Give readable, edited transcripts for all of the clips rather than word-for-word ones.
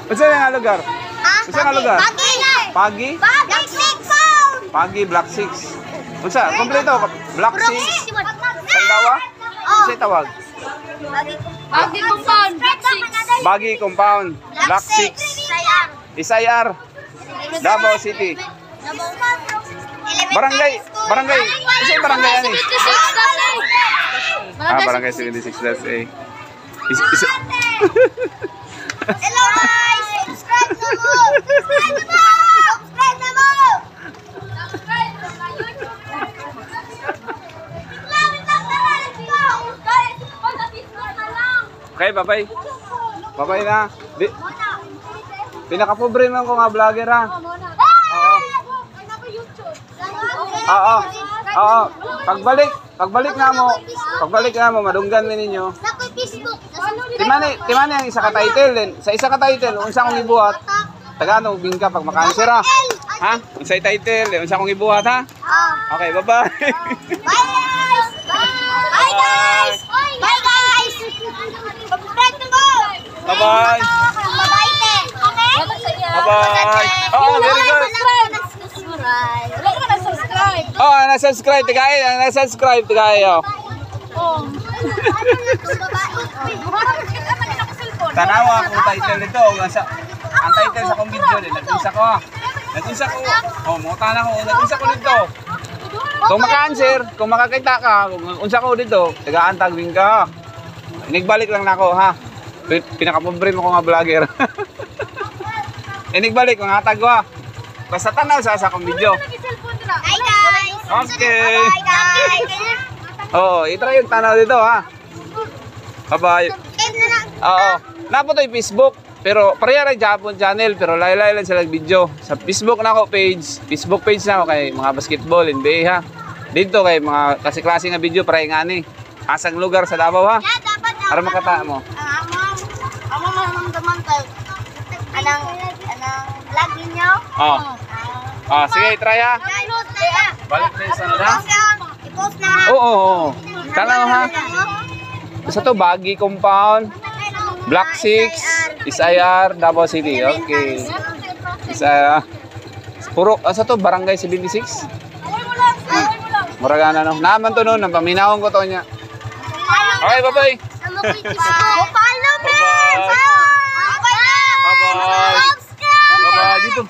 Unsa nga lugar? Unsa nga lugar? Pagi. Black 6. Pagi Black 6. Unsa? Kompleto Black 6. Sandawa? Unsa tawag? Bagi compound. Bagi compound. Black 6. Isayar. Davao City. Barangay. Unsa yung barangay ani? Barangay 76-A. Hello guys! Subscribe na mo! Subscribe na mo! Subscribe na mo! Subscribe na mo! Let's go! Guys, pag-subscribe na lang! Okay, bye-bye. Bye-bye na. Pinaka-pobre man ko nga vlogger ha. Oo. Oo. Pagbalik na mo, madunggan mi ninyo. Nakoy Facebook. Timani ang isa ka title din. Sa isa ka title, unsa kong ibuhat? Tagano bingka pag makanswer ha. Ha? Unsa title, unsa kong ibuhat ha? Okay, bye-bye. Bye guys! Bye guys! Bye guys! Subscribe na mo! Bye-bye. Bye-bye! Okay? Bye-bye. Oh, very good. Wala ka na-subscribe. Oh, na-subscribe tagayo. Tanawa kung title nito. Ang title sa kong video din. Nag-unsa ko. Oh, muta na ko. Nag-unsa ko dito. Kung maka-answer, kung makakita ka, kung unsa ko dito, taga-antag wing ka. Inigbalik lang na ako, ha? Pinaka-pobre mo ko nga vlogger. Inigbalik, mga atag ko, ha? Basta tanaw sa akong video. Hi guys! Okay. Bye guys! Oo, itry yung tanaw dito, ha? Bye-bye. Oo. Napo to yung Facebook. Pero pareha rin Japon channel. Pero laylay lang sila video. Sa Facebook na ako page. Facebook page na ako kay mga basketball, NBA ha. Dito kay mga klase-klase nga video. Pareha nga ni. Asang lugar sa Davao ha. Para makata mo. Amo maramdaman kayo. Anang vlog niyo? Oo. Sige, try ha. Balik na isa na. I-post na. Oo. Tanaw ha. Isa to, Bagi Compound. Black 6, Isayar, Davao City. Okay. Isa puro asa to Barangay 76. Murag ana no. Naman to noon, paminawon ko to niya. Okay, bye-bye. Follow me. Bye-bye. Bye-bye dito.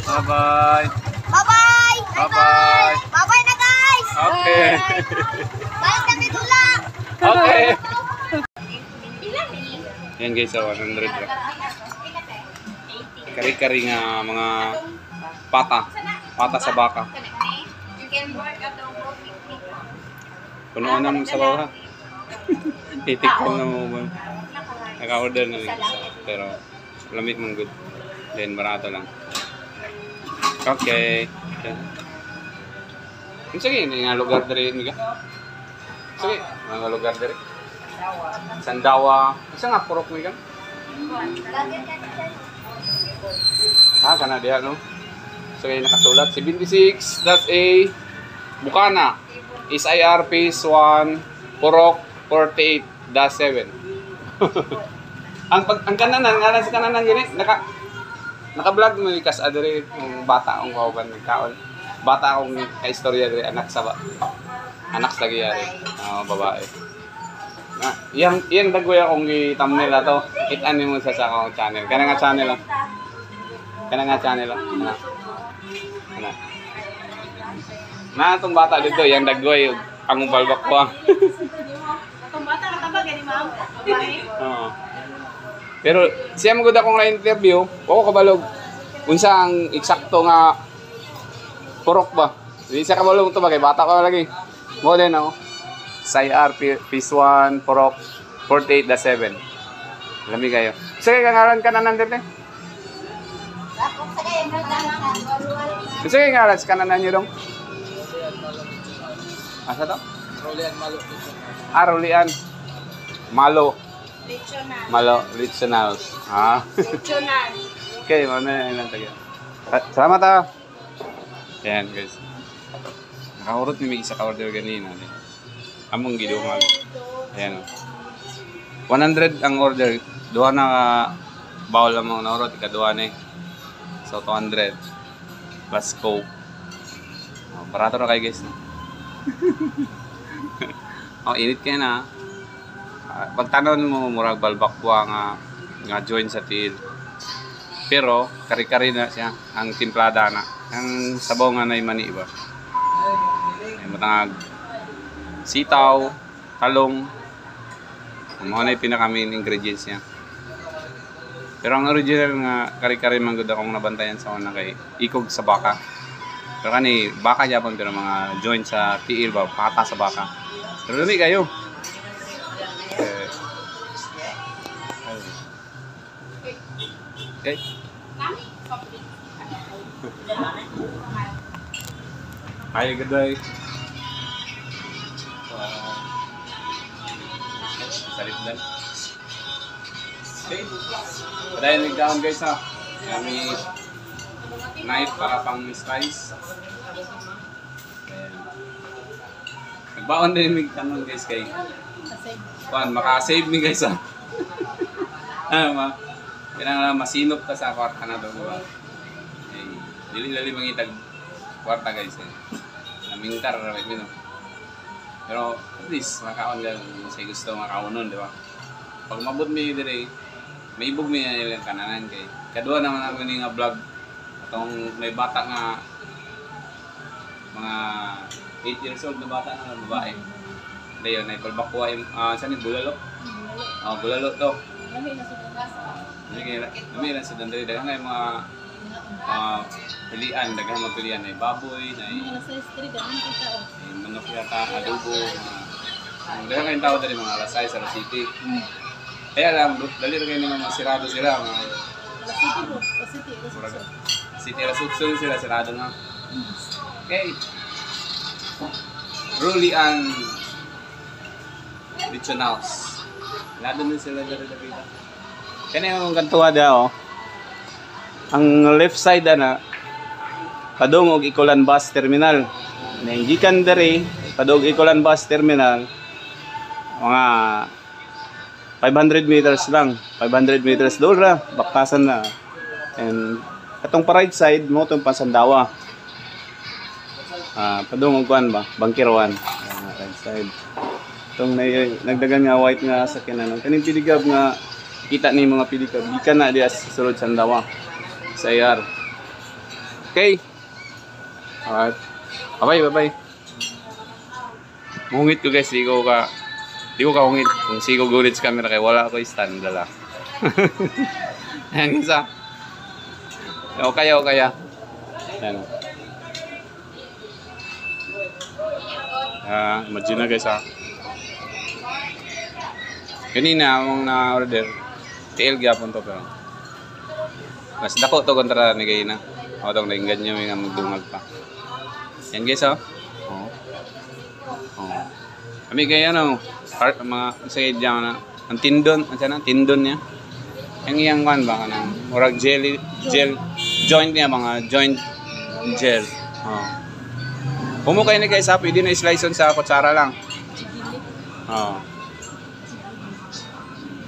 Bye-bye. Bye-bye. Bye-bye. Bye-bye na guys. Okay. Balik kami tulak. Okay. Yan guys, 100 ra. Kari-kari nga mga pata sa baka. Punuan na mo sa bawah ha. Titikon na mo. Naka-order na rin isa. Pero lamit mong good. Then barato lang. Okay. Sige, nga lugar dari mga. Sige, mga lugar dari. Sandawa. Isa nga purok mo ikan? Kana diha no? So yung nakasulat 76-A Bukana Isayar Phase 1 Purok 48-7. ang kananan nga sa kananan gini naka-vlog mo ikas adre yung bata akong kauban nagkaon. Bata akong kaistorya diri anak sa lagi yari. Babae. Iyang dagway akong i-thumbnail na to. Hit-an mo sa akong channel. Kana nga channel lang. Na itong bata dito, yung dagway, ang balbak ko. Itong bata, natabag, gani ma'am? Oo. Pero siya magod akong na-interview, ako kabalog. Unsa ang eksakto nga purok ba? Hindi siya kabalog ito ba? Kay bata ko lagi. Mo din ako. Isayar Phase 1 Purok 48-7. Lami kayo. Sige, kangalan ka na nandito eh. Sige, kangalan sa kananan nyo dong. Asa to? Rulian Malo. Rulian Malo. Lechonal. Lechonals. Lechonal. Okay, mana ilang taga. Salamat ah. Yan guys. Nakaurot may isa ka order ganina. Among gidumag. Ayan o. 100 ang order. Duha na bawal lang mga naurot, ikaduan eh. So, 200. Plus Coke. Parato na kayo guys. Init kayo na. Pagtanaw mo, murag balbakwa nga join sa tiil. Pero, kari-kari na siya. Ang timplada na. Ang sabaw nga na mani iba. Ay matangag sitaw, talong. Mga na yung pinaka-main ingredients niya. Pero ang original nga kari-kari manggod akong nabantayan sa una kay ikog sa baka. Pero kani baka Japon pero mga joint sa tiil ba, pata sa baka. Pero dami kayo. Okay. Hi, good day. Salit lang. Okay. Padayon nagkaon guys ha. Kami knife para pang slice. Nagbaon din yung tanong guys kay Juan, makasave ni guys ha. Kailangan masinop ka sa kwarta na doon. Dili-dali mangitag kwarta guys eh. Namingtar na rin no. Pero at least makaon ka sa gusto makaunon, di ba? Pag mabot mi dire, may ibog mi nilang kananan kay. Kadua naman namin nga vlog atong may bata nga mga 8 years old na bata na babae. Dayon ay palbakwa saan ni bulalo? Bulalo to. Lami lang sa dandali daghang nga mga pilian, daghang mga pilian ay baboy, na manok yata, adobo, daghang kayong tao dali mga alas 6, alas 7. Kaya lang, dali rin kayo mga sirado sila. City alas 8 sila, sirado na. Okay. Rulian Lechon House. Lado din sila dali dito. Kaya yung kantuwa daw, ang left side na padung og Ikulan Bus Terminal. Gikan diri padung Ikulan Bus Terminal mga 500 meters lang. 500 meters doon ra, baktasan na. And atong pa right side mo itong Pansandawa. Padung og kuan ba? Bangkirawan. Right side. Itong nagdagan nga white nga sakyanan. Kaning piligab nga kita ni mga piligab. Gikan na diya sa sulod Sandawa. Sa AR. Okay. Alright. Bye-bye. Mungit ko guys, di ko ka hungit. Kung sigo gulit sa camera kay wala ako stand dala. Ayan isa. O kaya. Ayan. Imagine na guys ha. Kanina among na-order. TL gyapon to pero. Mas dako to kontra ni gay na. O tong nainggan niyo nga magdungag pa. Yan guys oh. Kami kaya ano, mga say diyan na ang tindon, tindon niya. Ang iyang kan ba kanang murag gel joint niya mga joint gel. Kumo kayo ni guys ha, pwede na slice on sa kutsara lang.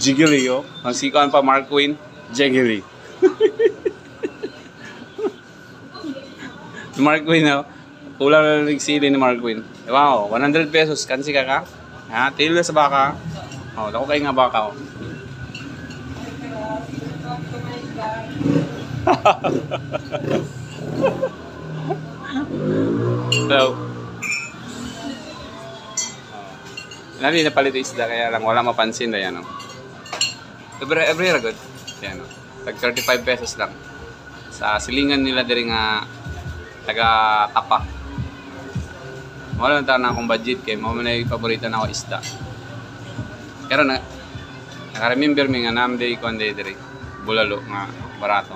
Jiggly yo. Ang sikuan pa Mark Queen, Jiggly. Mark Queen oh. Kulang na nagsili ni Mark Queen. Wow, 100 pesos. Kansi ka? Ha? Tilo sa baka. Dako kayo nga baka oh. So, namin napalit isda kaya lang wala mapansin na yan oh. Every year good. Yan oh. Tag 35 pesos lang. Sa silingan nila diri nga taga Tapa. Wala na akong budget kay mo na yung paborito na ako isda. Pero naka-remember mi nga namday ko anday diri. Bulalo nga barato.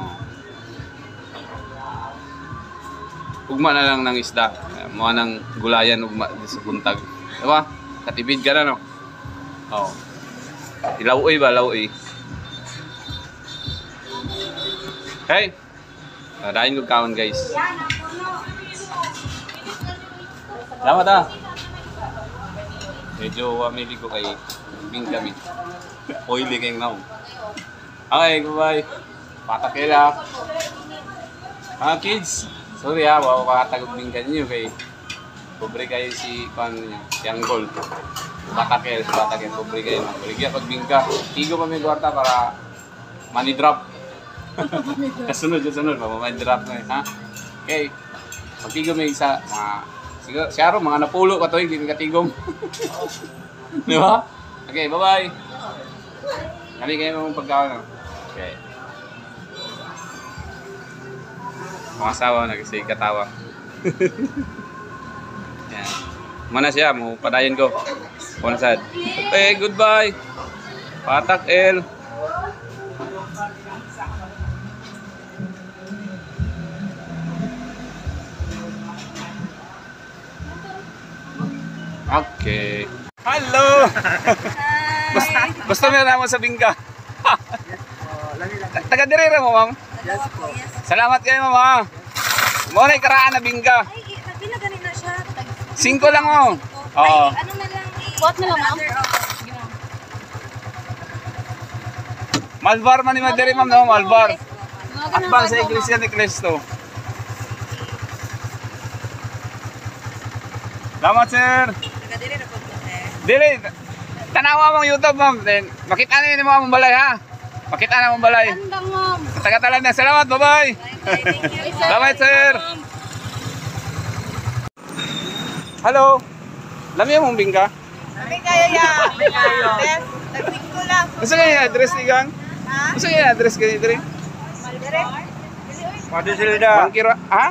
Ugma na lang ng isda. Mo nang gulayan ugma sa buntag. Diba? Katibid ka na no. Ilawoy ba lawoy? Hey. Dahin ko kaon guys. Salamat ah. Medyo wamili ko kay Bing kami. Oily kayong naong. Okay, goodbye. Patakila. Kids, sorry ha, wow kakatagubing kanyo kay pobre kayo si Anggol. Patakil, pobre kayo. Baligya pagbingka. Tigo pa may kwarta para money drop. Kasunod, money drop na ha? Okay, pagtigo may isa, siguro, siyaro, mga napulo ka to, hindi may katigom. Di ba? Okay, bye-bye. Kami kayo mong pagkawan. Okay. Mga asawa, nag-say katawa. Yan. Mana siya, mo padayon ko. Konsad. Okay, goodbye. Patak El. Okay. Hello! Basta may naman sa bingka. Taga-dirira mo, ma'am? Yes po. Salamat kayo, mama. Muna yung karaan na bingka. Ay, pinaganin na siya. 5 lang mo. Oo. Ay, ano na lang eh. What na lang, ma'am? Malbar man ni Madere, ma'am, no? Malbar. Akbang sa Iglesia ni Cristo. Salamat, sir. Tagadiri na po po eh. Dili, tanawa mong YouTube, ma'am. Then, makita na yun mo mong balay, ha? Makita na mong balay. Andang, ma'am. Taga-talan na. Salamat, bye-bye. Bye, thank you. Salamat, sir. Hello. Lami mong bingka? May kayo ya. May kayo. Yes, nag-pick ko lang. Gusto nga yung address ni Gang? Ha? Gusto nga yung address ka dito rin? Maldere? Pwede sila da. Bangkira, ha?